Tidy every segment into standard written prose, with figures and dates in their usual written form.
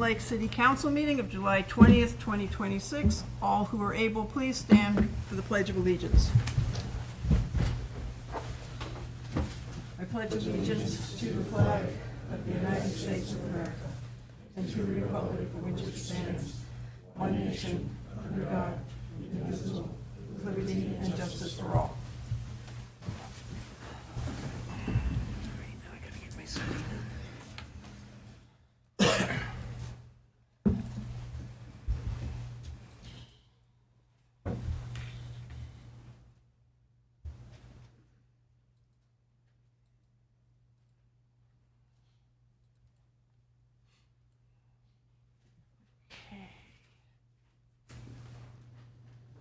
Lake City Council meeting of July 20th, 2026. All who are able, please stand for the Pledge of Allegiance. I pledge allegiance to the flag of the United States of America and to the republic for which it stands, one nation, under God, indivisible, with liberty and justice for all. All right, now I gotta get my screen.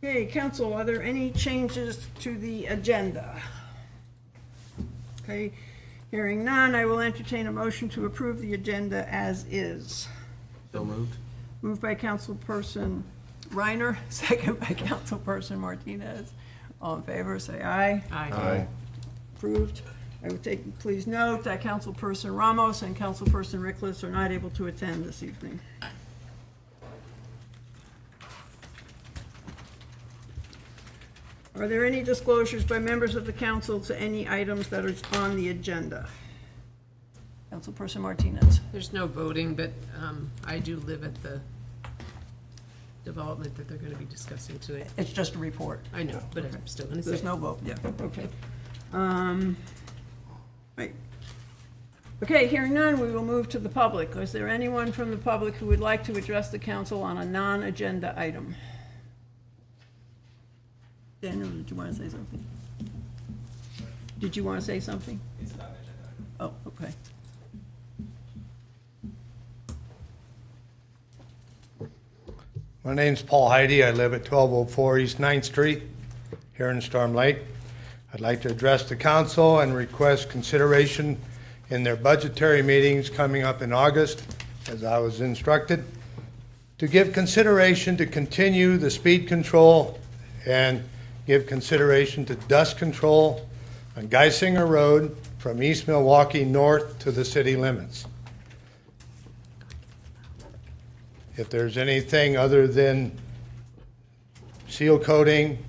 Okay, council, are there any changes to the agenda? Okay, hearing none, I will entertain a motion to approve the agenda as is. So moved. Moved by Councilperson Reiner, second by Councilperson Martinez. All in favor, say aye. Aye. Approved. I would take, please note that Councilperson Ramos and Councilperson Rickless are not able to attend this evening. Are there any disclosures by members of the council to any items that are on the agenda? Councilperson Martinez. There's no voting, but I do live at the development that they're going to be discussing tonight. It's just a report. I know, but I'm still going to say. There's no vote. Yeah, okay. Right. Okay, hearing none, we will move to the public. Is there anyone from the public who would like to address the council on a non-agenda item? Daniel, did you want to say something? Did you want to say something? It's not an agenda item. Oh, okay. My name's Paul Heidi. I live at 1204 East 9th Street here in Storm Lake. I'd like to address the council and request consideration in their budgetary meetings coming up in August, as I was instructed, to give consideration to continue the speed control and give consideration to dust control on Geisinger Road from East Milwaukee north to the city limits. If there's anything other than seal coating,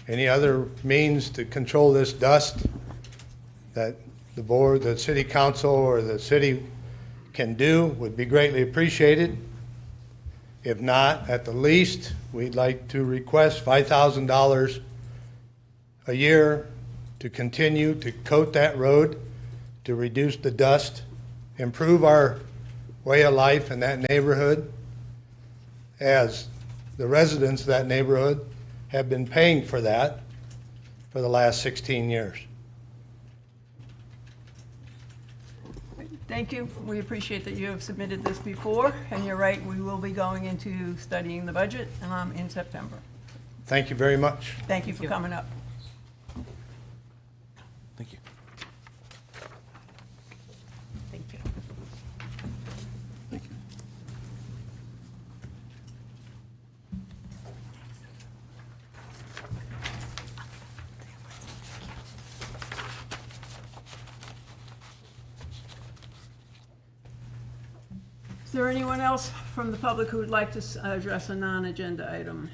any other means to control this dust that the board, the city council, or the city can do would be greatly appreciated. If not, at the least, we'd like to request $5,000 a year to continue to coat that road, to reduce the dust, improve our way of life in that neighborhood, as the residents of that neighborhood have been paying for that for the last 16 years. Thank you. We appreciate that you have submitted this before, and you're right, we will be going into studying the budget in September. Thank you very much. Thank you for coming up. Thank you. Thank you. Thank you. Is there anyone else from the public who would like to address a non-agenda item?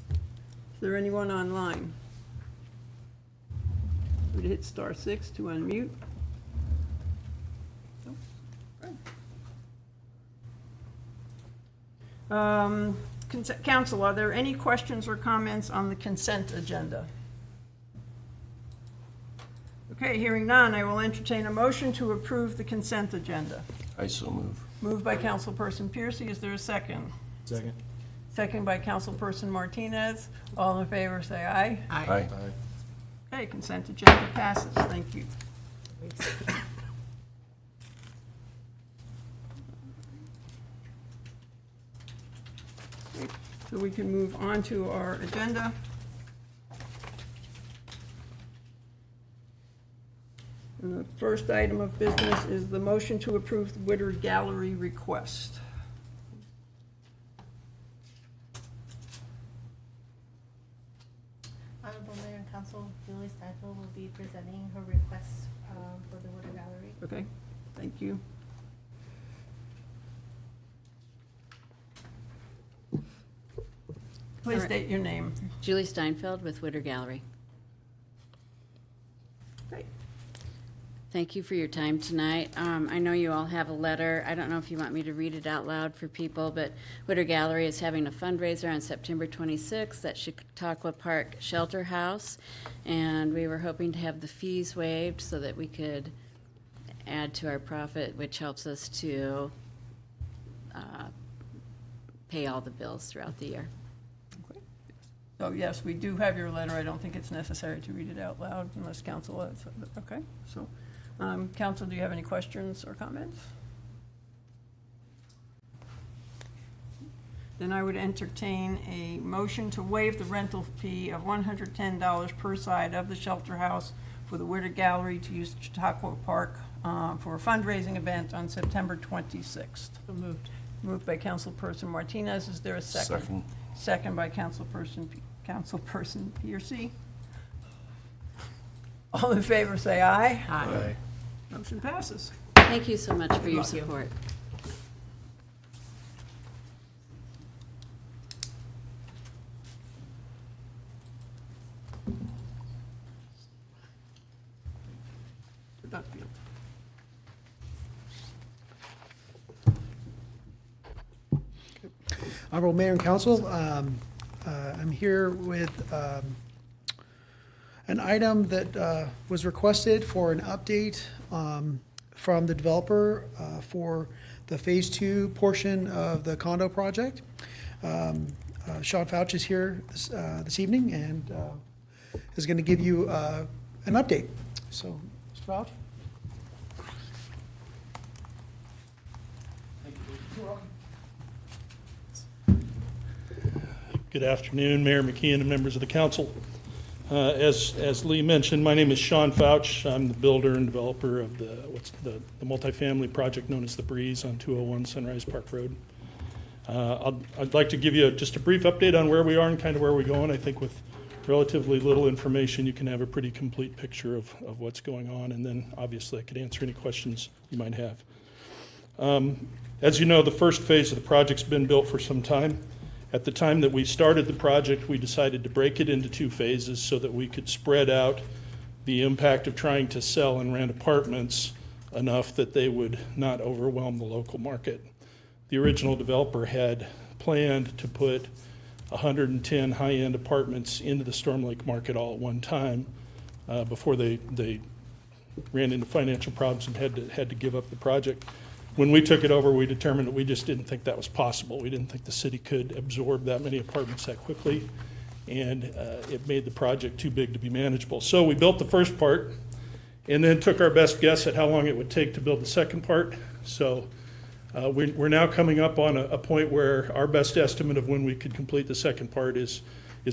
Is there anyone online? Would you hit *6 to unmute? Council, are there any questions or comments on the consent agenda? Okay, hearing none, I will entertain a motion to approve the consent agenda. I so move. Moved by Councilperson Piercy. Is there a second? Second. Second by Councilperson Martinez. All in favor, say aye. Aye. Okay, consent agenda passes. Thank you. So we can move on to our agenda. And the first item of business is the motion to approve the Witter Gallery request. Honorable Mayor and Council, Julie Steinfeld will be presenting her request for the Witter Gallery. Okay, Thank you. Please All right. state your name. Julie Steinfeld with Witter Gallery. Great. Thank you for your time tonight. I know you all have a letter. I don't know if you want me to read it out loud for people, but Witter Gallery is having a fundraiser on September 26th at Chautauqua Park Shelter House, and we were hoping to have the fees waived so that we could add to our profit, which helps us to pay all the bills throughout the year. So yes, we do have your letter. I don't think it's necessary to read it out loud unless council is, okay? So, council, do you have any questions or comments? Then I would entertain a motion to waive the rental fee of $110 per side of the shelter house for the Witter Gallery to use Chautauqua Park for a fundraising event on September 26th. So moved. Moved by Councilperson Martinez. Is there a second? Second. Second by Councilperson Piercy. All in favor, say aye. Aye. Motion passes. Thank you so much for your Thank you. support. Dutfield. Honorable Mayor and Council, I'm here with an item that was requested for an update from the developer for the Phase 2 portion of the condo project. Sean Fouch is here this evening and is going to give you an update. So, Mr. Fouch? Good afternoon, Mayor McKeon and members of the council. As Lee mentioned, my name is Sean Fouch. I'm the builder and developer of the multifamily project known as The Breeze on 201 Sunrise Park Road. I'd like to give you just a brief update on where we are and kind of where we're going. I think with relatively little information, you can have a pretty complete picture of what's going on, and then obviously I could answer any questions you might have. As you know, the first phase of the project's been built for some time. At the time that we started the project, we decided to break it into two phases so that we could spread out the impact of trying to sell and rent apartments enough that they would not overwhelm the local market. The original developer had planned to put 110 high-end apartments into the Storm Lake market all at one time before they ran into financial problems and had to give up the project. When we took it over, we determined that we just didn't think that was possible. We didn't think the city could absorb that many apartments that quickly, and it made the project too big to be manageable. So we built the first part and then took our best guess at how long it would take to build the second part. So we're now coming up on a point where our best estimate of when we could complete the second part is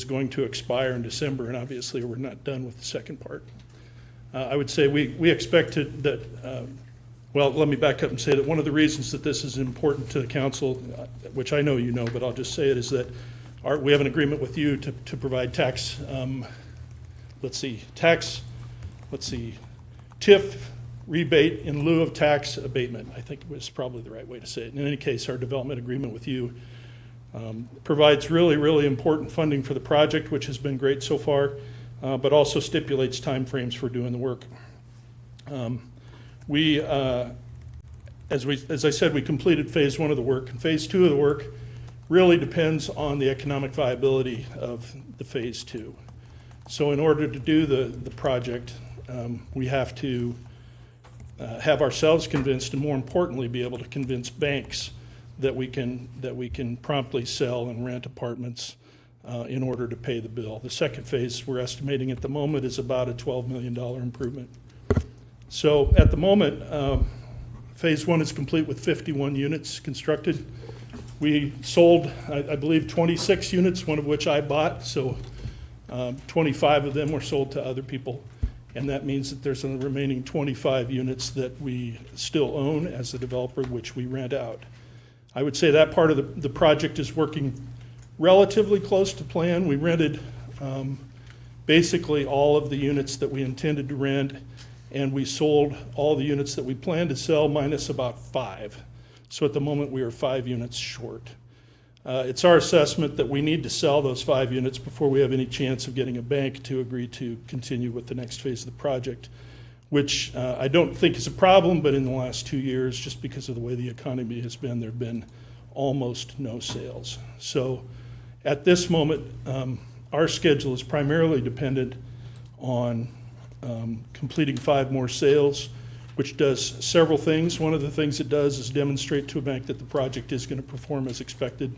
going to expire in December, and obviously we're not done with the second part. I would say we expected that well, let me back up and say that one of the reasons that this is important to the council, which I know you know, but I'll just say it, is that we have an agreement with you to provide TIF rebate in lieu of tax abatement. I think was probably the right way to say it. In any case, our development agreement with you provides really, really important funding for the project, which has been great so far, but also stipulates timeframes for doing the work. As I said, we completed phase 1 of the work, and phase 2 of the work really depends on the economic viability of the phase 2. So in order to do the project, we have to have ourselves convinced, and more importantly, be able to convince banks that we can promptly sell and rent apartments in order to pay the bill. The second phase we're estimating at the moment is about a $12 million improvement. So at the moment, phase 1 is complete with 51 units constructed. We sold, I believe, 26 units, one of which I bought, so 25 of them were sold to other people. And that means that there's a remaining 25 units that we still own as the developer, which we rent out. I would say that part of the project is working relatively close to plan. We rented basically all of the units that we intended to rent, and we sold all the units that we planned to sell minus about 5. So at the moment, we are 5 units short. It's our assessment that we need to sell those 5 units before we have any chance of getting a bank to agree to continue with the next phase of the project, which I don't think is a problem, but in the last 2 years, just because of the way the economy has been, there have been almost no sales. So at this moment, our schedule is primarily dependent on completing 5 more sales, which does several things. One of the things it does is demonstrate to a bank that the project is going to perform as expected.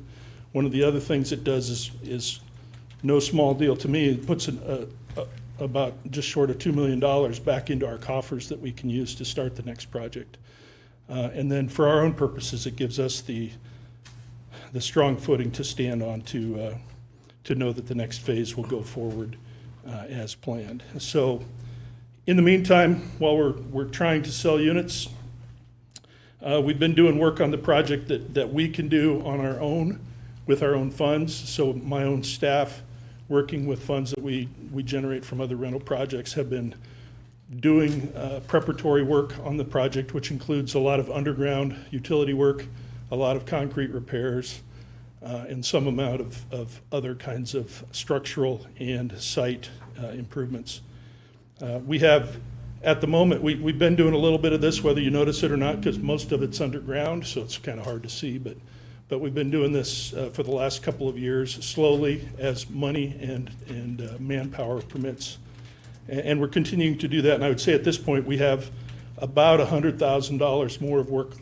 One of the other things it does is no small deal to me. It puts about just short of $2 million back into our coffers that we can use to start the next project. And then for our own purposes, it gives us the strong footing to stand on to know that the next phase will go forward as planned. So in the meantime, while we're trying to sell units, we've been doing work on the project that we can do on our own with our own funds. So my own staff, working with funds that we generate from other rental projects, have been doing preparatory work on the project, which includes a lot of underground utility work, a lot of concrete repairs, and some amount of other kinds of structural and site improvements. We have, at the moment, we've been doing a little bit of this, whether you notice it or not, because most of it's underground, so it's kind of hard to see, but we've been doing this for the last couple of years, slowly, as money and manpower permits. And we're continuing to do that, and I would say at this point, we have about $100,000 more of work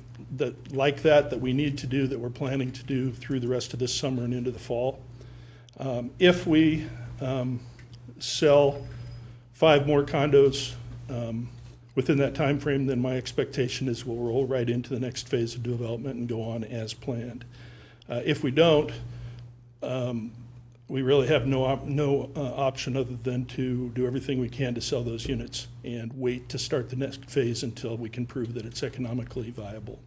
like that we need to do, that we're planning to do through the rest of this summer and into the fall. If we sell 5 more condos within that time frame, then my expectation is we'll roll right into the next phase of development and go on as planned. If we don't, we really have no option other than to do everything we can to sell those units and wait to start the next phase until we can prove that it's economically viable.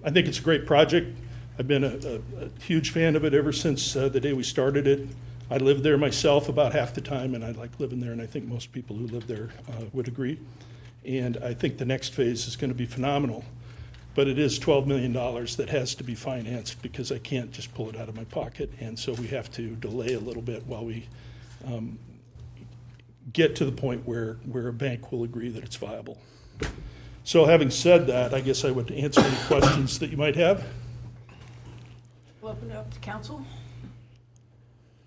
I think it's a great project. I've been a huge fan of it ever since the day we started it. I lived there myself about half the time, and I like living there, and I think most people who live there would agree. And I think the next phase is going to be phenomenal. But it is $12 million that has to be financed, because I can't just pull it out of my pocket, and so we have to delay a little bit while we get to the point where a bank will agree that it's viable. So having said that, I guess I would answer any questions that you might have. We'll open it up to council.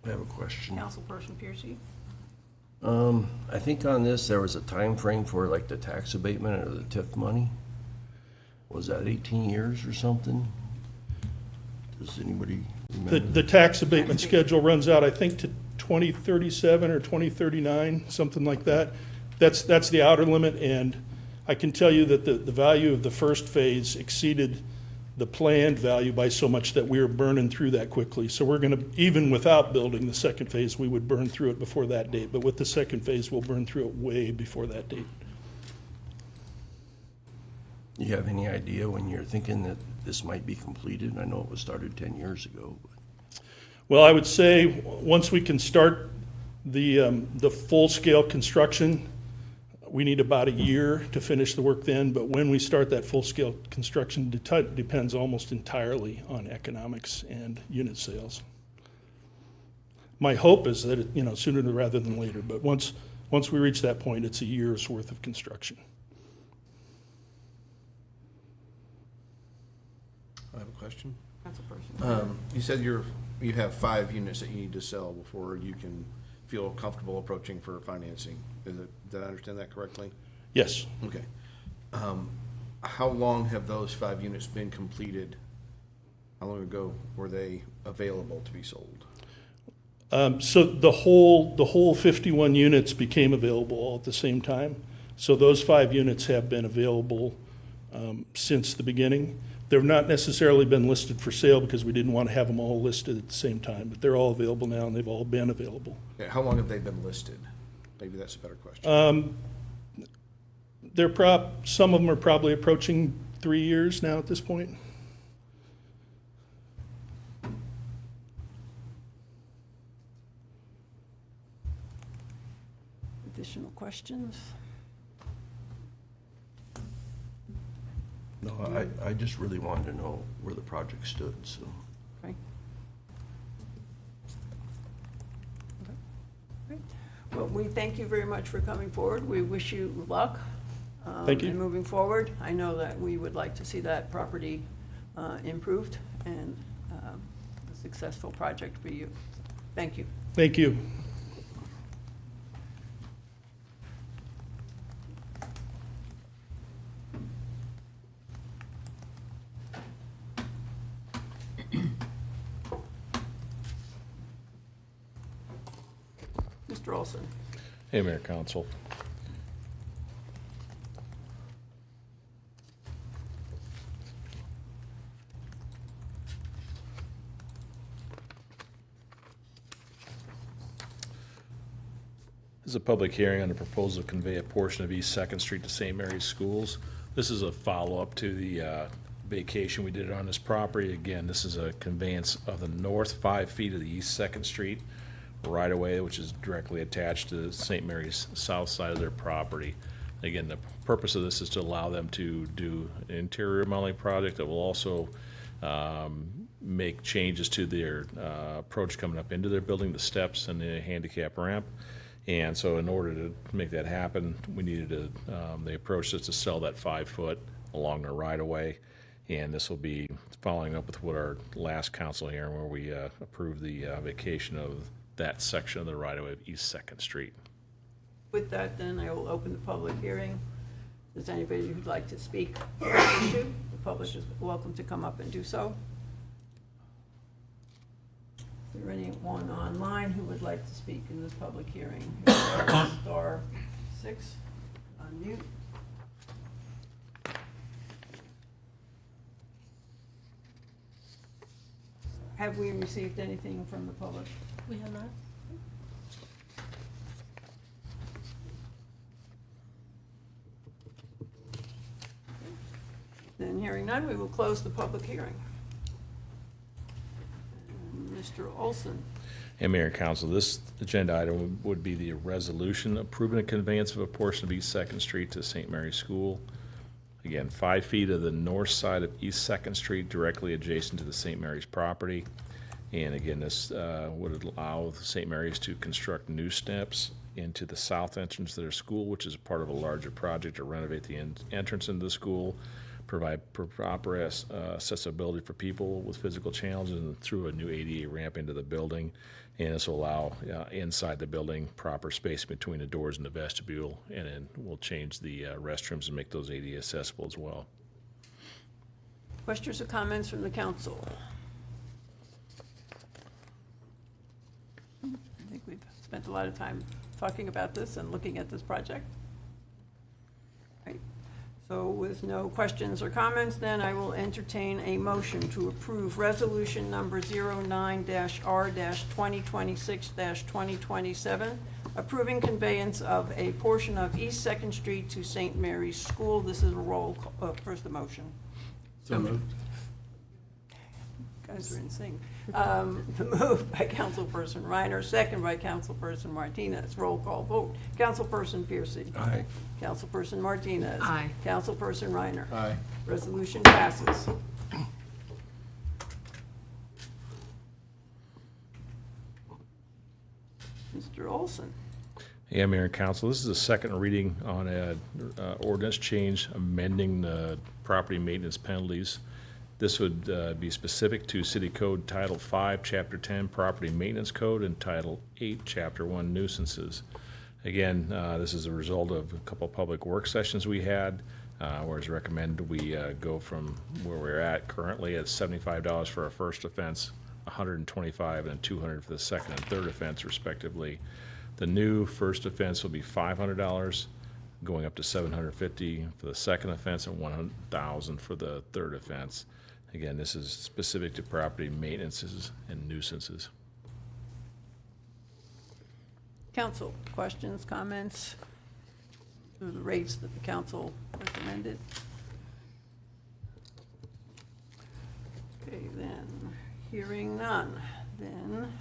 I have a question. Councilperson Piercy. I think on this, there was a time frame for like the tax abatement or the TIF money. Was that 18 years or something? Does anybody remember? The tax abatement schedule runs out, I think, to 2037 or 2039, something like that. That's the outer limit, and I can tell you that the value of the first phase exceeded the planned value by so much that we were burning through that quickly. So we're going to, even without building the second phase, we would burn through it before that date. But with the second phase, we'll burn through it way before that date. You have any idea when you're thinking that this might be completed? I know it was started 10 years ago. But. Well, I would say once we can start the full-scale construction, we need about a year to finish the work then. But when we start that full-scale construction, depends almost entirely on economics and unit sales. My hope is that it, sooner rather than later. But once we reach that point, it's a year's worth of construction. I have a question. Councilperson. You said you have 5 units that you need to sell before you can feel comfortable approaching for financing. Did I understand that correctly? Yes. Okay. How long have those 5 units been completed? How long ago were they available to be sold? So the whole 51 units became available all at the same time. So those 5 units have been available since the beginning. They've not necessarily been listed for sale because we didn't want to have them all listed at the same time, but they're all available now, and they've all been available. Yeah, how long have they been listed? Maybe that's a better question. Some of them are probably approaching 3 years now at this point. Additional questions? No, I just really wanted to know where the project stood, so. Okay. Great. Well, we thank you very much for coming forward. We wish you luck. Thank you. And moving forward, I know that we would like to see that property improved and a successful project for you. Thank you. Thank you. Mr. Olson. Hey, Mayor, Council. This is a public hearing on the proposal to convey a portion of East Second Street to St. Mary's Schools. This is a follow-up to the vacation we did on this property. Again, this is a conveyance of the north 5 feet of the East Second Street right-of-way, which is directly attached to St. Mary's south side of their property. Again, the purpose of this is to allow them to do an interior remodeling project that will also make changes to their approach coming up into their building, the steps and the handicap ramp. And so in order to make that happen, we needed to, the approach is to sell that 5 foot along the right-of-way. And this will be following up with what our last council hearing where we approved the vacation of that section of the right-of-way of East Second Street. With that, then, I will open the public hearing. Is there anybody who'd like to speak on this issue? The public is welcome to come up and do so. Is there anyone online who would like to speak in this public hearing? Star 6, unmute. Have we received anything from the public? We have not. Then hearing none, we will close the public hearing. Mr. Olson. And Mayor and Council, this agenda item would be the resolution approving a conveyance of a portion of East Second Street to St. Mary's School. Again, 5 feet of the north side of East Second Street, directly adjacent to the St. Mary's property. And again, this would allow St. Mary's to construct new steps into the south entrance of their school, which is part of a larger project to renovate the entrance into the school, provide proper accessibility for people with physical challenges, and through a new ADA ramp into the building. And this will allow inside the building proper space between the doors and the vestibule, and then we'll change the restrooms and make those ADA accessible as well. Questions or comments from the council? I think we've spent a lot of time talking about this and looking at this project. Right. So with no questions or comments, then I will entertain a motion to approve resolution number 09-R-2026-2027, approving conveyance of a portion of East Second Street to St. Mary's School. This is a roll call. First the motion. So moved. Guys are in sync. Moved by Councilperson Reiner, second by Councilperson Martinez. Roll call vote. Councilperson Piercy. Aye. Councilperson Martinez. Aye. Councilperson Reiner. Aye. Resolution passes. Mr. Olson. Yeah, Mayor and Council, this is a second reading on a ordinance change amending the property maintenance penalties. This would be specific to City Code Title 5, Chapter 10, Property Maintenance Code, and Title 8, Chapter 1, Nuisances. Again, this is a result of a couple of public work sessions we had, where it's recommended we go from where we're at currently at $75 for our first offense, $125 and $200 for the second and third offense respectively. The new first offense will be $500, going up to $750 for the second offense and $1,000 for the third offense. Again, this is specific to property maintenances and nuisances. Council, questions, comments? The rates that the council recommended? Okay, then, hearing none, then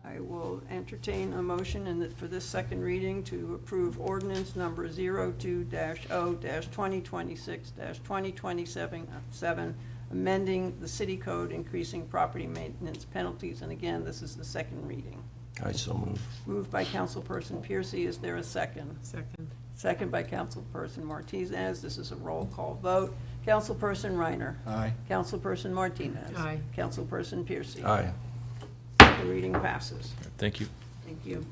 I will entertain a motion for this second reading to approve ordinance number 02-0-2026-2027, amending the city code, increasing property maintenance penalties. And again, this is the second reading. I so move. Moved by Councilperson Piercy. Is there a second? Second. Second by Councilperson Martinez. This is a roll call vote. Councilperson Reiner. Aye. Councilperson Martinez. Aye. Councilperson Piercy. Aye. The reading passes. Thank you. Thank you.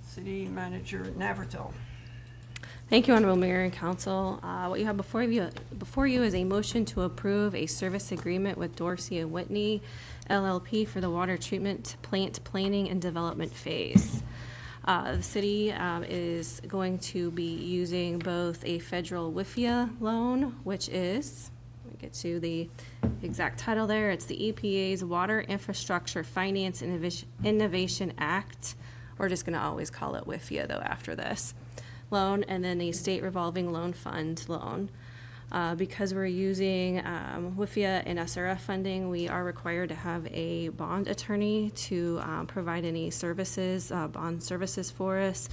City Manager Navratil. Thank you, Honorable Mayor and Council. What you have before you is a motion to approve a service agreement with Dorsey and Whitney LLP for the water treatment plant planning and development phase. The city is going to be using both a federal WIFIA loan, which is, let me get to the exact title there, it's the EPA's Water Infrastructure Finance and Innovation Act. We're just going to always call it WIFIA, though, after this loan, and then a state revolving loan fund loan. Because we're using WIFIA and SRF funding, we are required to have a bond attorney to provide any services, bond services for us.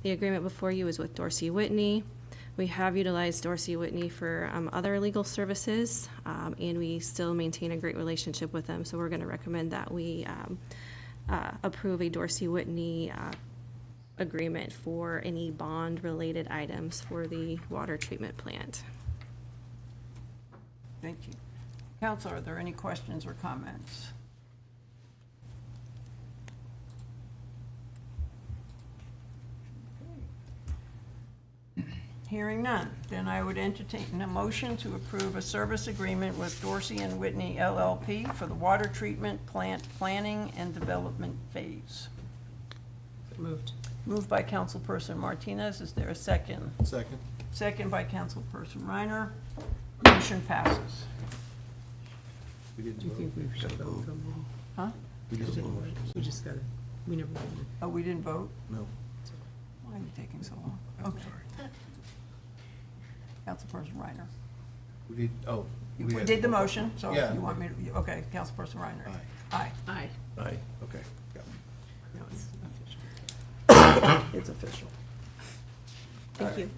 The agreement before you is with Dorsey Whitney. We have utilized Dorsey Whitney for other legal services, and we still maintain a great relationship with them. So we're going to recommend that we approve a Dorsey Whitney agreement for any bond-related items for the water treatment plant. Thank you. Council, are there any questions or comments? Hearing none, then I would entertain a motion to approve a service agreement with Dorsey and Whitney LLP for the water treatment plant planning and development phase. Moved. Moved by Councilperson Martinez. Is there a second? Second. Second by Councilperson Reiner. Motion passes. We didn't Do you vote. think we should vote on Huh? We didn't vote. that? We just gotta, we never voted. Oh, we didn't vote? No. Why are you taking so long? Okay. Councilperson Reiner. We did, oh. We had- did the motion, so Yeah. you want me to, okay, Councilperson Reiner. Aye. Aye. Aye. Aye. Okay. Got it. Now it's official. It's official. Thank you.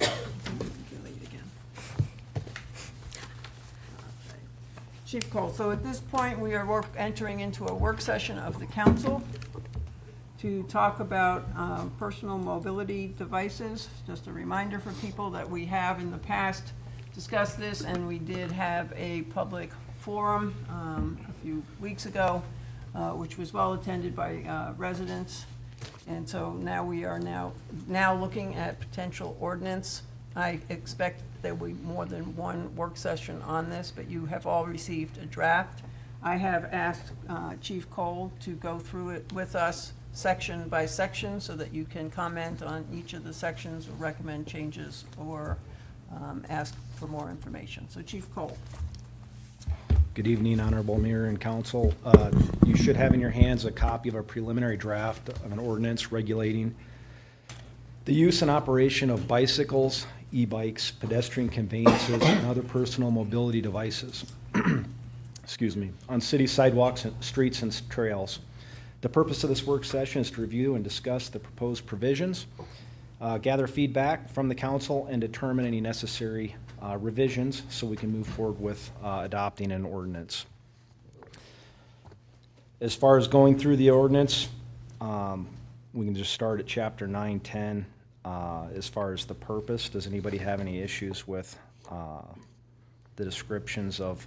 Get late again. Chief Cole, so at this point, we are entering into a work session of the council to talk about personal mobility devices. Just a reminder for people that we have in the past discussed this, and we did have a public forum a few weeks ago, which was well attended by residents. And so now we are now looking at potential ordinance. I expect there will be more than one work session on this, but you have all received a draft. I have asked Chief Cole to go through it with us section by section so that you can comment on each of the sections or recommend changes or ask for more information. So Chief Cole. Good evening, Honorable Mayor and Council. You should have in your hands a copy of a preliminary draft of an ordinance regulating the use and operation of bicycles, e-bikes, pedestrian conveyances, and other personal mobility devices, excuse me, on city sidewalks, streets, and trails. The purpose of this work session is to review and discuss the proposed provisions, gather feedback from the council, and determine any necessary revisions so we can move forward with adopting an ordinance. As far as going through the ordinance, we can just start at chapter 9:10. As far as the purpose, does anybody have any issues with the descriptions of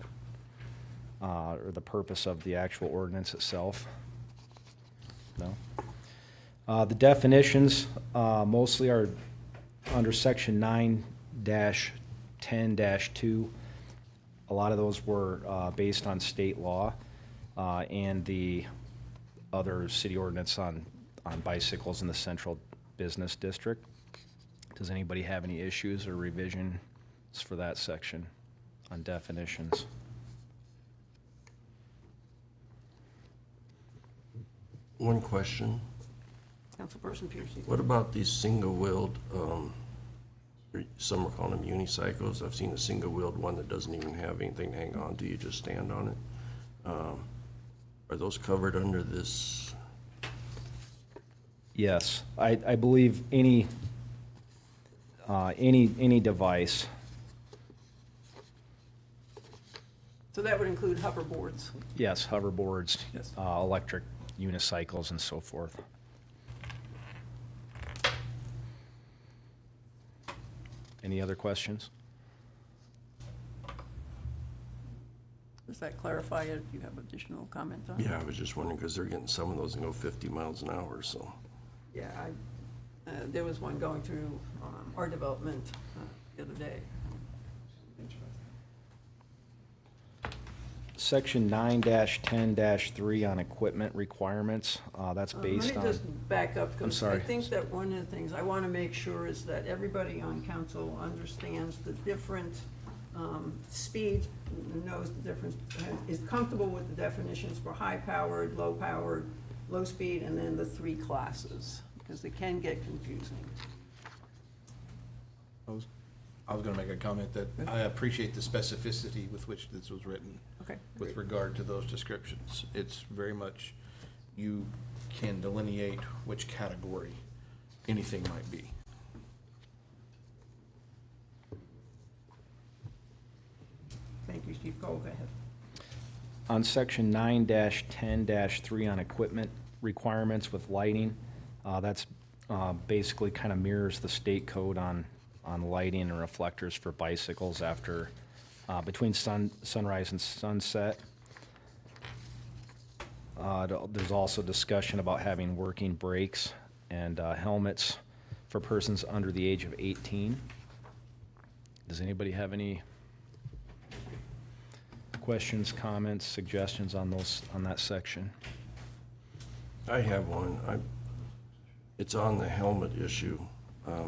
or the purpose of the actual ordinance itself? No? The definitions mostly are under section 9-10-2. A lot of those were based on state law and the other city ordinance on bicycles in the central business district. Does anybody have any issues or revisions for that section on definitions? One question. Councilperson Piercy. What about these single-wheeled, some are calling them unicycles. I've seen a single-wheeled one that doesn't even have anything to hang on to, you just stand on it. Are those covered under this? Yes, I believe any device. So that would include hoverboards. Yes, hoverboards, Yes. electric unicycles and so forth. Any other questions? Does that clarify it? Do you have additional comment on it? Yeah, I was just wondering, because they're getting some of those and go 50 miles an hour, so. Yeah, there was one going through our development the other day. Section 9-10-3 on equipment requirements, that's based Let me on, just back up, I'm because I sorry. think that one of the things I want to make sure is that everybody on council understands the different speeds, knows the difference, is comfortable with the definitions for high-powered, low-powered, low-speed, and then the 3 classes, because they can get confusing. I was gonna make a comment that I appreciate the specificity with which this was written Okay. with regard to those descriptions. It's very much, you can delineate which category anything might be. Thank you, Steve. Go ahead. on section 9-10-3 on equipment requirements with lighting, that's basically kind of mirrors the state code on lighting and reflectors for bicycles after, between sunrise and sunset. There's also discussion about having working brakes and helmets for persons under the age of 18. Does anybody have any questions, comments, suggestions on that section? I have one. It's on the helmet issue. A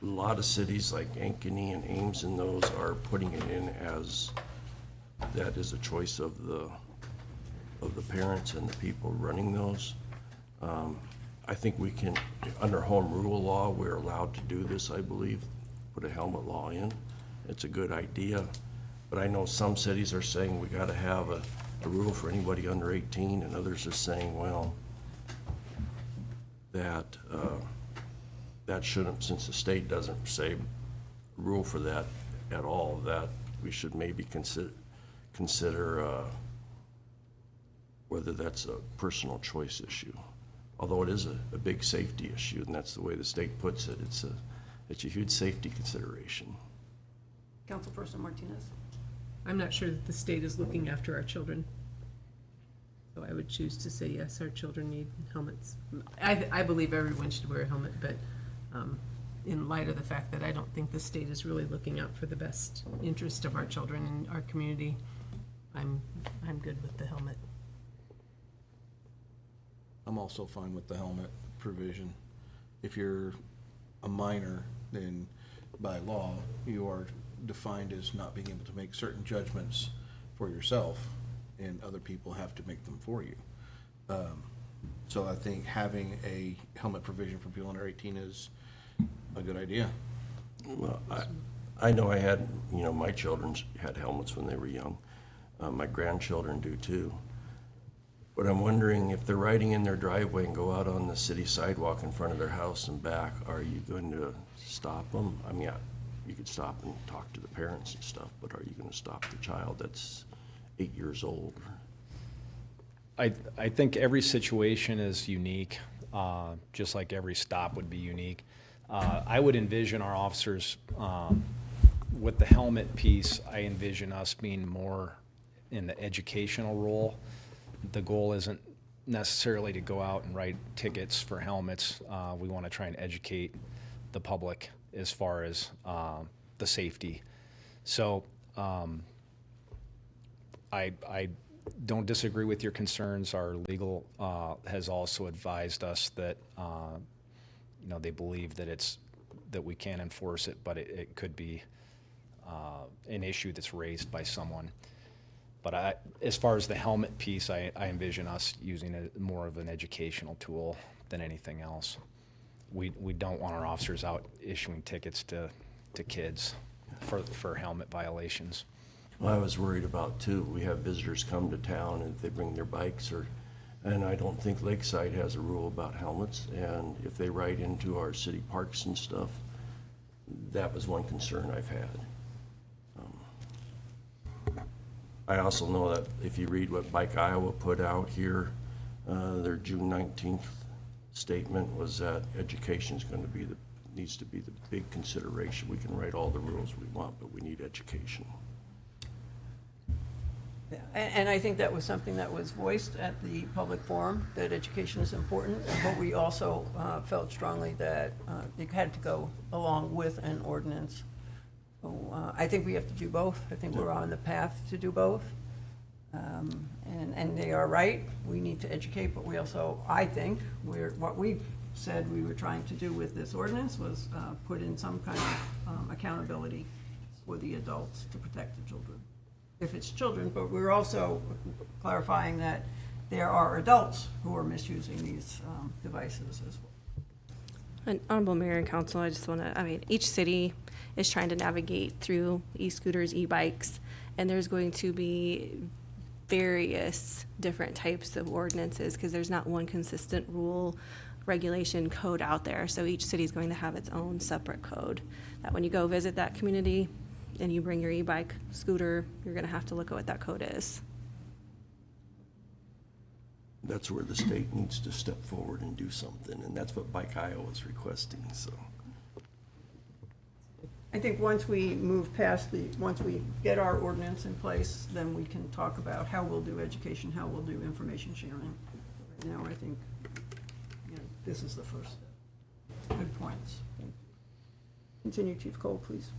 lot of cities like Ankeny and Ames and those are putting it in as that is a choice of the parents and the people running those. I think we can, under home rule law, we're allowed to do this, I believe, put a helmet law in. It's a good idea, but I know some cities are saying we gotta have a rule for anybody under 18, and others are saying, well, that shouldn't, since the state doesn't say rule for that at all, that we should maybe consider whether that's a personal choice issue. Although it is a big safety issue, and that's the way the state puts it, it's a huge safety consideration. Councilperson Martinez? I'm not sure that the state is looking after our children. So I would choose to say yes, our children need helmets. I believe everyone should wear a helmet, but in light of the fact that I don't think the state is really looking out for the best interest of our children and our community, I'm good with the helmet. I'm also fine with the helmet provision. If you're a minor, then by law, you are defined as not being able to make certain judgments for yourself, and other people have to make them for you. So I think having a helmet provision for people under 18 is a good idea. Well, I know I had, my children had helmets when they were young. My grandchildren do too. But I'm wondering if they're riding in their driveway and go out on the city sidewalk in front of their house and back, are you going to stop them? I mean, you could stop and talk to the parents and stuff, but are you going to stop the child that's 8 years old? I think every situation is unique, just like every stop would be unique. I would envision our officers, with the helmet piece, I envision us being more in the educational role. The goal isn't necessarily to go out and write tickets for helmets. We want to try and educate the public as far as the safety. So I don't disagree with your concerns. Our legal has also advised us that they believe that we can enforce it, but it could be an issue that's raised by someone. But as far as the helmet piece, I envision us using it more of an educational tool than anything else. We don't want our officers out issuing tickets to kids for helmet violations. Well, I was worried about too, we have visitors come to town and if they bring their bikes and I don't think Lakeside has a rule about helmets, and if they ride into our city parks and stuff, that was one concern I've had. I also know that if you read what Bike Iowa put out here, their June 19th statement was that education is going to be needs to be the big consideration. We can write all the rules we want, but we need education. Yeah, and I think that was something that was voiced at the public forum, that education is important, but we also felt strongly that it had to go along with an ordinance. So I think we have to do both. I think we're on the path to do both. And they are right, we need to educate, but we also, I think, what we've said we were trying to do with this ordinance was put in some kind of accountability for the adults to protect the children, if it's children, but we're also clarifying that there are adults who are misusing these devices as well. And Honorable Mayor and Council, I just want to, each city is trying to navigate through e-scooters, e-bikes, and there's going to be various different types of ordinances because there's not one consistent rule, regulation, code out there. So each city is going to have its own separate code. That when you go visit that community and you bring your e-bike, scooter, you're going to have to look at what that code is. That's where the state needs to step forward and do something, and that's what Bike Iowa is requesting, so. I think once we move past once we get our ordinance in place, then we can talk about how we'll do education, how we'll do information sharing. Right now, I think, this is the first step. Good points. Continue, Chief Cole, please.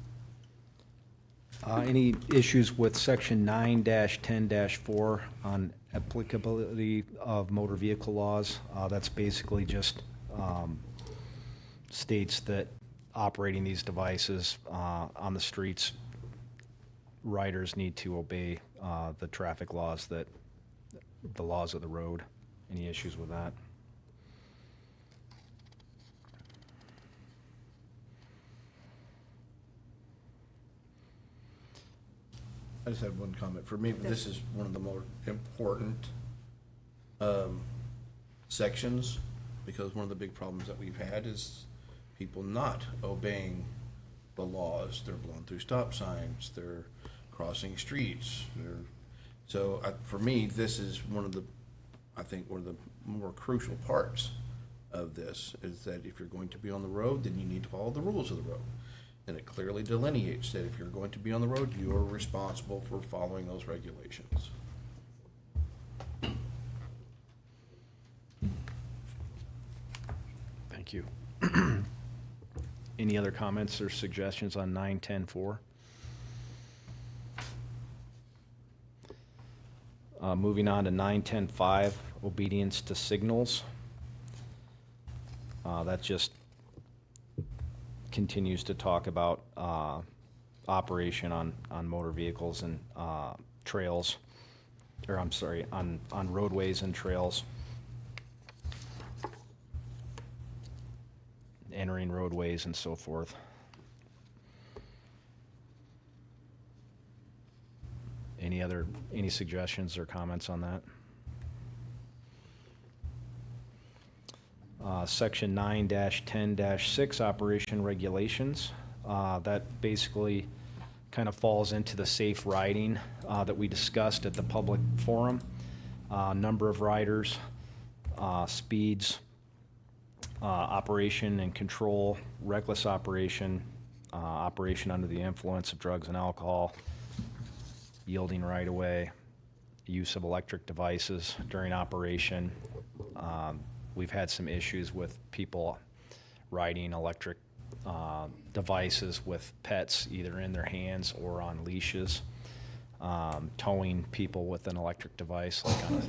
Any issues with section 9-10-4 on applicability of motor vehicle laws? That's basically just states that operating these devices on the streets, riders need to obey the traffic laws, the laws of the road. Any issues with that? I just had one comment. For me, this is one of the more important sections, because one of the big problems that we've had is people not obeying the laws. They're blowing through stop signs, they're crossing streets. For me, this is one of the more crucial parts of this, is that if you're going to be on the road, then you need to follow the rules of the road. And it clearly delineates that if you're going to be on the road, you are responsible for following those regulations. Thank you. Any other comments or suggestions on 9-10-4? Moving on to 9-10-5, obedience to signals. That just continues to talk about operation on motor vehicles and trails, or I'm sorry, on roadways and trails. Entering roadways and so forth. Any suggestions or comments on that? Section 9-10-6, operation regulations. That basically kind of falls into the safe riding that we discussed at the public forum. Number of riders, speeds, operation and control, reckless operation, operation under the influence of drugs and alcohol, yielding right away, use of electric devices during operation. We've had some issues with people riding electric devices with pets either in their hands or on leashes, towing people with an electric device, like on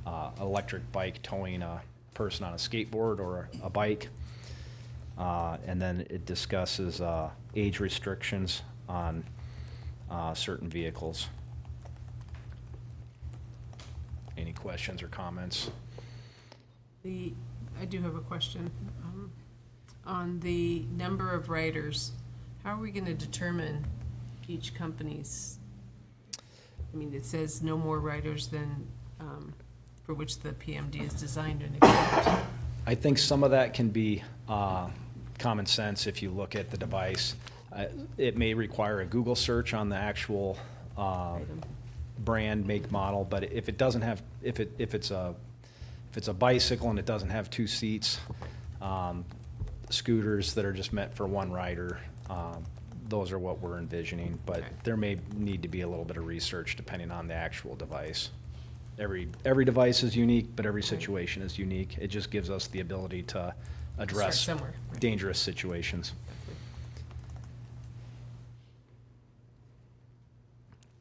an electric bike, towing a person on a skateboard or a bike. And then it discusses age restrictions on certain vehicles. Any questions or comments? I do have a question. On the number of riders, how are we gonna determine each company's? I mean, it says no more riders than, for which the PMD is designed and equipped. I think some of that can be common sense if you look at the device. It may require a Google search on the actual brand, make, model, but if it doesn't have, if it's a bicycle and it doesn't have two seats, scooters that are just meant for one rider, those are what we're envisioning, but Okay. there may need to be a little bit of research depending on the actual device. Every device is unique, but every situation is unique. It just gives us the ability to address Start somewhere, right. dangerous situations.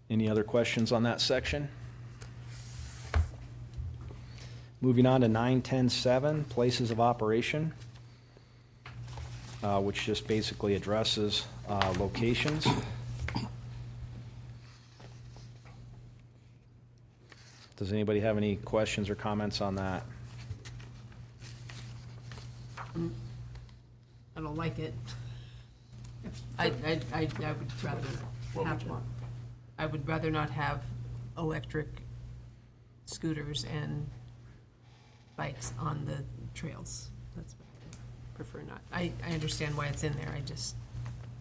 Any other questions on that section? Moving on to 9.10.7, places of operation, which just basically addresses locations. Does anybody have any questions or comments on that? I don't like it. I would rather have one. I would rather not have electric scooters and bikes on the trails. That's what I prefer not. I understand why it's in there, I just,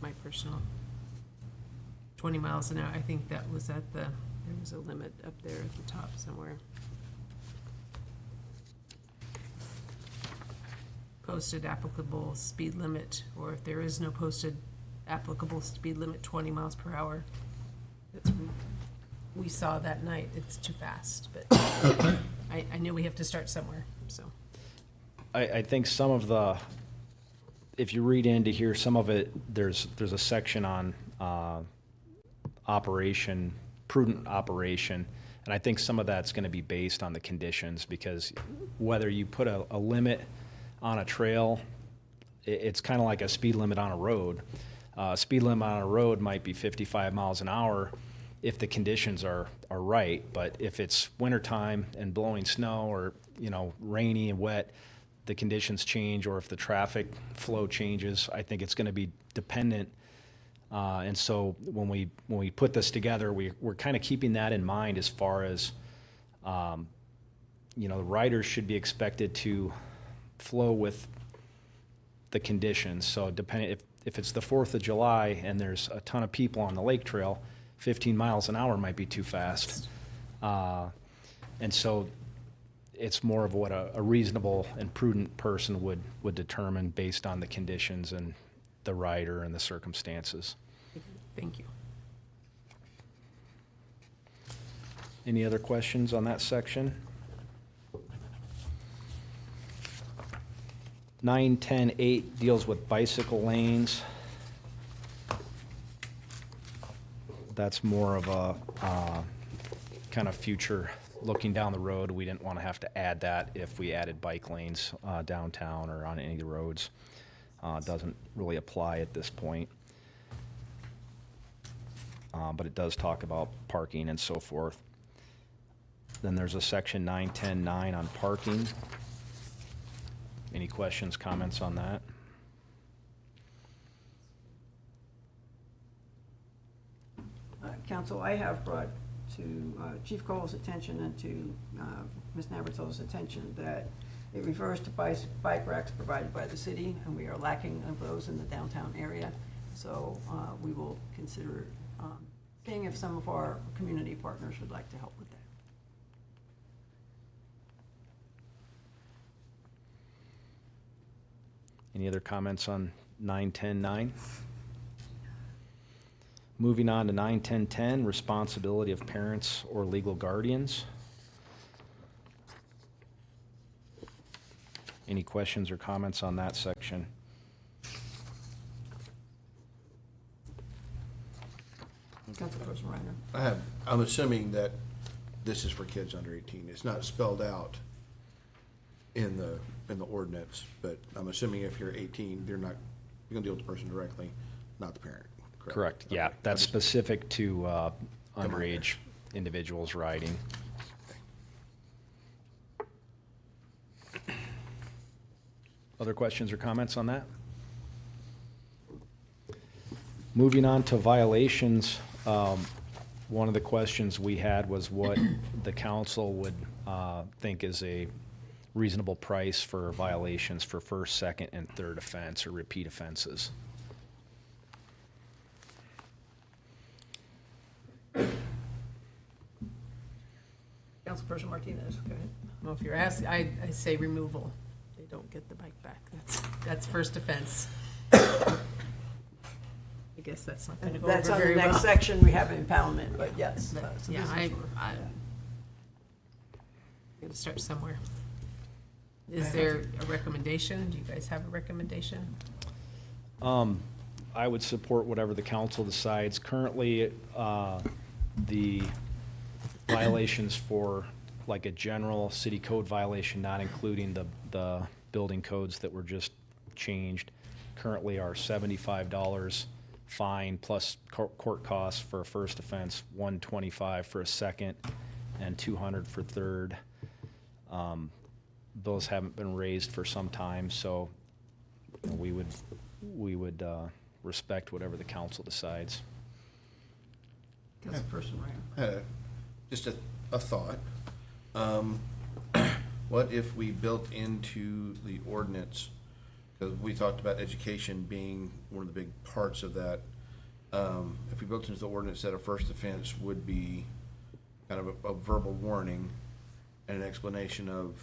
my personal 20 miles an hour, I think that was at the, there was a limit up there at the top somewhere. Posted applicable speed limit, or if there is no posted applicable speed limit, 20 miles per hour. That's, we saw that night, it's too fast, but I knew we have to start somewhere, so. I think some of the, if you read into here, some of it, there's a section on operation, prudent operation, and I think some of that's gonna be based on the conditions, because whether you put a limit on a trail, it's kind of like a speed limit on a road. Speed limit on a road might be 55 miles an hour if the conditions are right, but if it's wintertime and blowing snow, or, you know, rainy and wet, the conditions change, or if the traffic flow changes, I think it's gonna be dependent. And so when we put this together, we're kind of keeping that in mind as far as, you know, the riders should be expected to flow with the conditions. So depending, if it's the 4th of July and there's a ton of people on the lake trail, 15 miles an hour might be too fast. And so it's more of what a reasonable and prudent person would determine based on the conditions and the rider and the circumstances. Thank you. Any other questions on that section? 9.10.8 deals with bicycle lanes. That's more of a kind of future looking down the road. We didn't want to have to add that if we added bike lanes downtown or on any of the roads. Doesn't really apply at this point. But it does talk about parking and so forth. Then there's a section 9.10.9 on parking. Any questions, comments on that? Council, I have brought to Chief Cole's attention and to Ms. Navratil's attention that it refers to bike racks provided by the city, and we are lacking of those in the downtown area. So we will consider seeing if some of our community partners would like to help with that. Any other comments on 9.10.9? Moving on to 9.10.10, responsibility of parents or legal guardians. Any questions or comments on that section? Councilperson Reiner. I'm assuming that this is for kids under 18. It's not spelled out in the ordinance, but I'm assuming if you're 18, you're gonna deal with the person directly, not the parent. Correct, yeah. Okay. That's specific to underage individuals riding. Other questions or comments on that? Moving on to violations, one of the questions we had was what the council would think is a reasonable price for violations for first, second, and third offense or repeat offenses. Councilperson Martinez, go ahead. Well, if you're asking, I say removal. They don't get the bike back. That's first offense. I guess that's not gonna go over That's on the very well. next section, we have impoundment, but yes. But, it's a yeah, business order. I'm gonna start somewhere. Is there a recommendation? Do you guys have a recommendation? I would support whatever the council decides. Currently, the violations for like a general city code violation, not including the building codes that were just changed, currently are $75 fine plus court costs for a first offense, $125 for a second, and $200 for third. Those haven't been raised for some time, so you know, we would respect whatever the council decides. Councilperson Ryan. Just a thought. What if we built into the ordinance, because we talked about education being one of the big parts of that, if we built into the ordinance that a first offense would be kind of a verbal warning and an explanation of,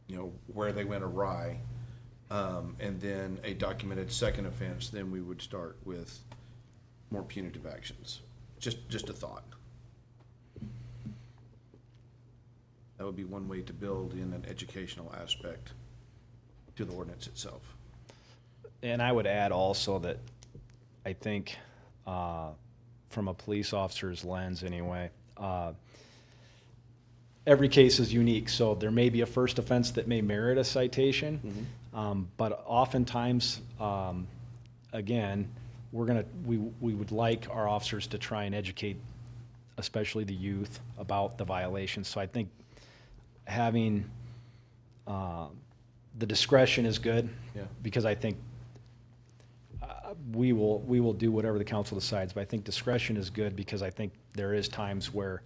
you know, where they went awry, and then a documented second offense, then we would start with more punitive actions. Just a thought. That would be one way to build in an educational aspect to the ordinance itself. And I would add also that I think, from a police officer's lens anyway, every case is unique, so there may be a first offense that may merit a citation, but oftentimes, again, we would like our officers to try and educate, especially the youth, about the violations. So I think having the discretion is good, Yeah. because I think we will do whatever the council decides, but I think discretion is good because I think there is times where,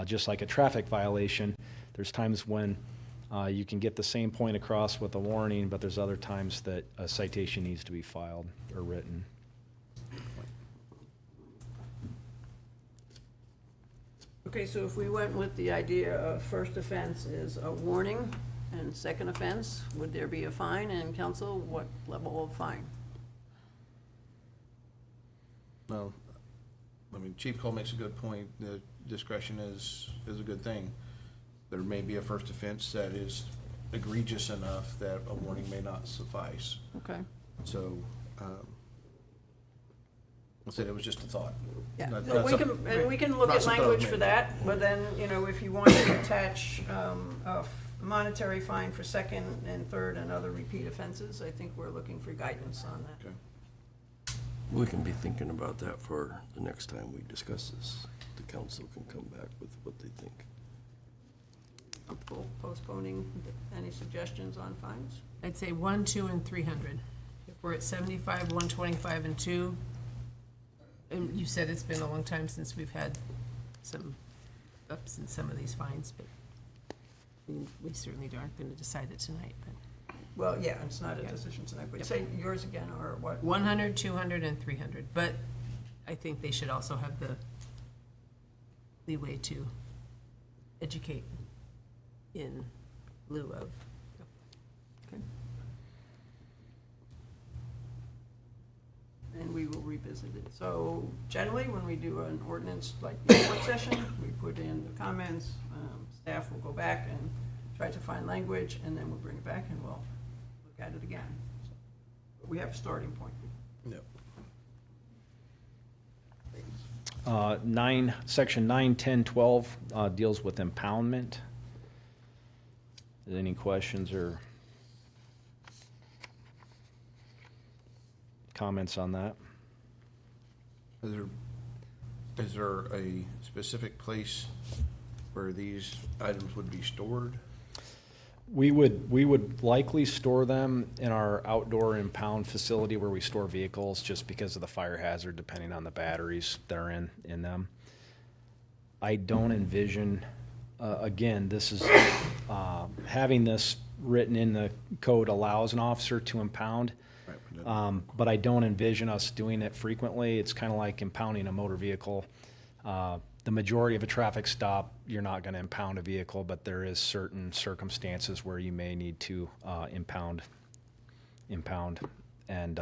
just like a traffic violation, there's times when you can get the same point across with a warning, but there's other times that a citation needs to be filed or written. Okay, so if we went with the idea of first offense is a warning and second offense, would there be a fine? And council, what level of fine? Well, I mean, Chief Cole makes a good point. The discretion is a good thing. There may be a first offense that is egregious enough that a warning may not suffice. Okay. So, I said it was just a thought. Yeah, Not- no, not we something- can, and we can look not at something I language for made. that, but then, you know, if you want to attach a monetary fine for second and third and other repeat offenses, I think we're looking for guidance on that. Okay. We can be thinking about that for the next time we discuss this. The council can come back with what they think. Comfortable postponing any suggestions on fines? I'd say 1, 2, and 300. If we're at 75, 125, and 2, and you said it's been a long time since we've had some ups in some of these fines, but we certainly aren't going to decide it tonight, but Well, yeah, it's not a Yeah. decision tonight, but Yep. say yours again, or what? 100, 200, and 300. But I think they should also have the leeway to educate in lieu of. Okay. And we will revisit it. So generally, when we do an ordinance like the work session, we put in the comments, staff will go back and try to find language, and then we'll bring it back and we'll look at it again. So we have a starting point. Yep. Section 9, 10, 12 deals with impoundment. Any questions or comments on that? Is there a specific place where these items would be stored? We would likely store them in our outdoor impound facility where we store vehicles, just because of the fire hazard, depending on the batteries that are in them. I don't envision, again, this is, having this written in the code allows an officer to impound. Right, But I don't envision us doing it frequently. It's kind of like impounding a motor vehicle. The majority of a traffic stop, you're not going to impound a vehicle, but there is certain circumstances where you may need to impound, and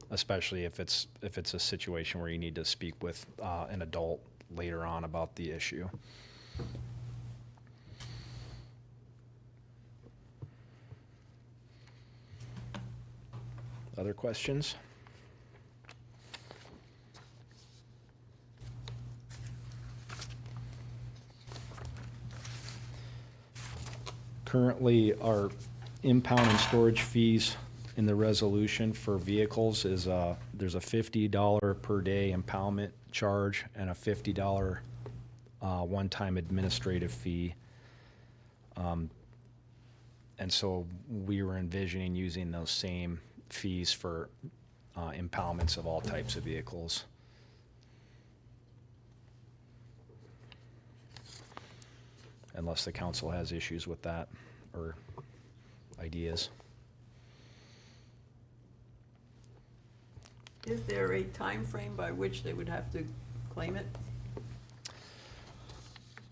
especially if it's a situation where you need to speak with an adult later on about the issue. Other questions? Currently, our impound and storage fees in the resolution for vehicles is, there's a $50 per day impoundment charge and a $50 one-time administrative fee. And so we were envisioning using those same fees for impoundments of all types of vehicles. Unless the council has issues with that or ideas. Is there a time frame by which they would have to claim it?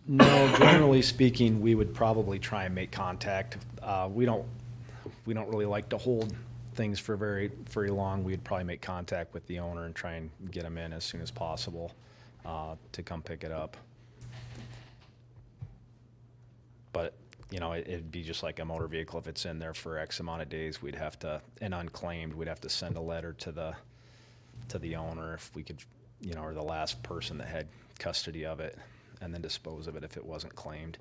No, generally speaking, we would probably try and make contact. We don't really like to hold things for very long. We'd probably make contact with the owner and try and get them in as soon as possible to come pick it up. But, you know, it'd be just like a motor vehicle. If it's in there for X amount of days, we'd have to, and unclaimed, we'd have to send a letter to the owner if we could, you know, or the last person that had custody of it, and then dispose of it if it wasn't claimed.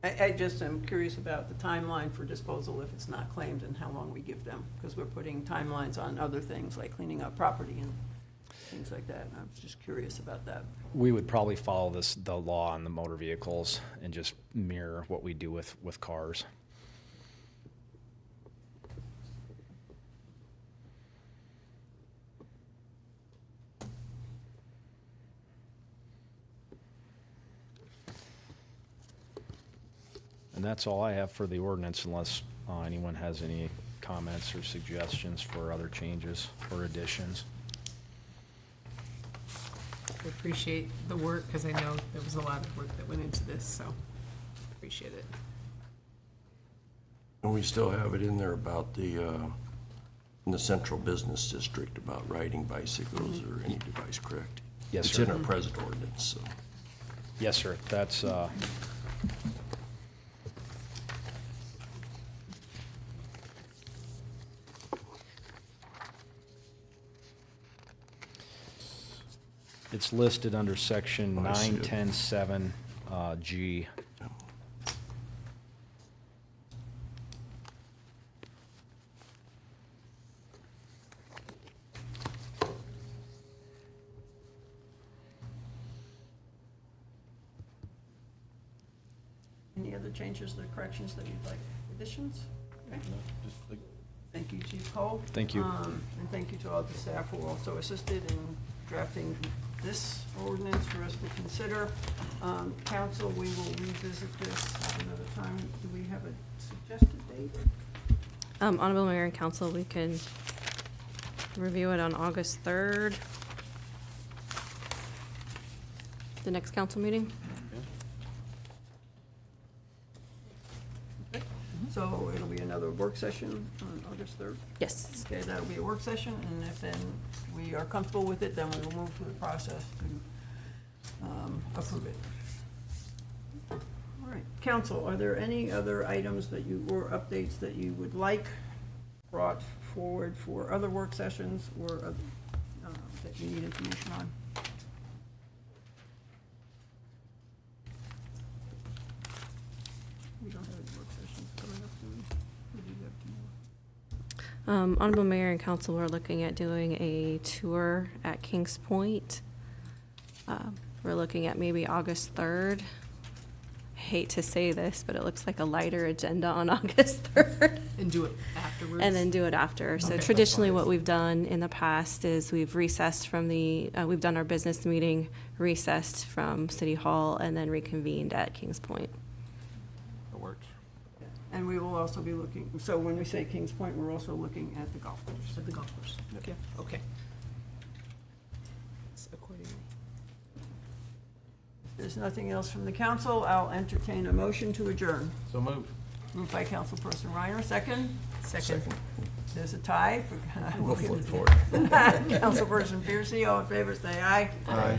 I just am curious about the timeline for disposal if it's not claimed and how long we give them, because we're putting timelines on other things like cleaning up property and things like that. And I was just curious about that. We would probably follow the law on the motor vehicles and just mirror what we do with cars. And that's all I have for the ordinance, unless anyone has any comments or suggestions for other changes or additions. I appreciate the work, because I know there was a lot of work that went into this, so appreciate it. And we still have it in there about in the central business district about riding bicycles or any device, correct? Yes, It's sir. in our present ordinance, so. Yes, sir. That's, it's listed under section Oh, I see it. 910-7, G. Any other changes or corrections that you'd like, additions? Okay. Just like, Thank you, Chief Cole. Thank you. And thank you to all the staff who also assisted in drafting this ordinance for us to consider. Council, we will revisit this at another time. Do we have a suggested date? Honorable Mayor and Council, we can review it on August 3rd. The next council meeting? So it'll be another work session on August 3rd? Yes. Okay, that'll be a work session, and if then we are comfortable with it, then we will move through the process to approve it. All right, council, are there any other items that you, or updates that you would like brought forward for other work sessions, or that you need information on? We don't have any work sessions coming up, do we? Or do you have tomorrow? Honorable Mayor and Council, we're looking at doing a tour at Kings Point. We're looking at maybe August 3rd, hate to say this, but it looks like a lighter agenda on August 3rd. And do it afterwards? And then do it after. So Okay. traditionally, what we've done in the past is we've recessed from we've done our business meeting, recessed from City Hall, and then reconvened at Kings Point. It works. And we will also be looking, so when we say Kings Point, we're also looking at the golf course. At the golf course? Yeah, okay. So accordingly. If there's nothing else from the council, I'll entertain a motion to adjourn. So moved. Moved by Councilperson Reiner, second. Second. There's a tie. Go for it. Councilperson Piercy, all in favor, say aye. Aye.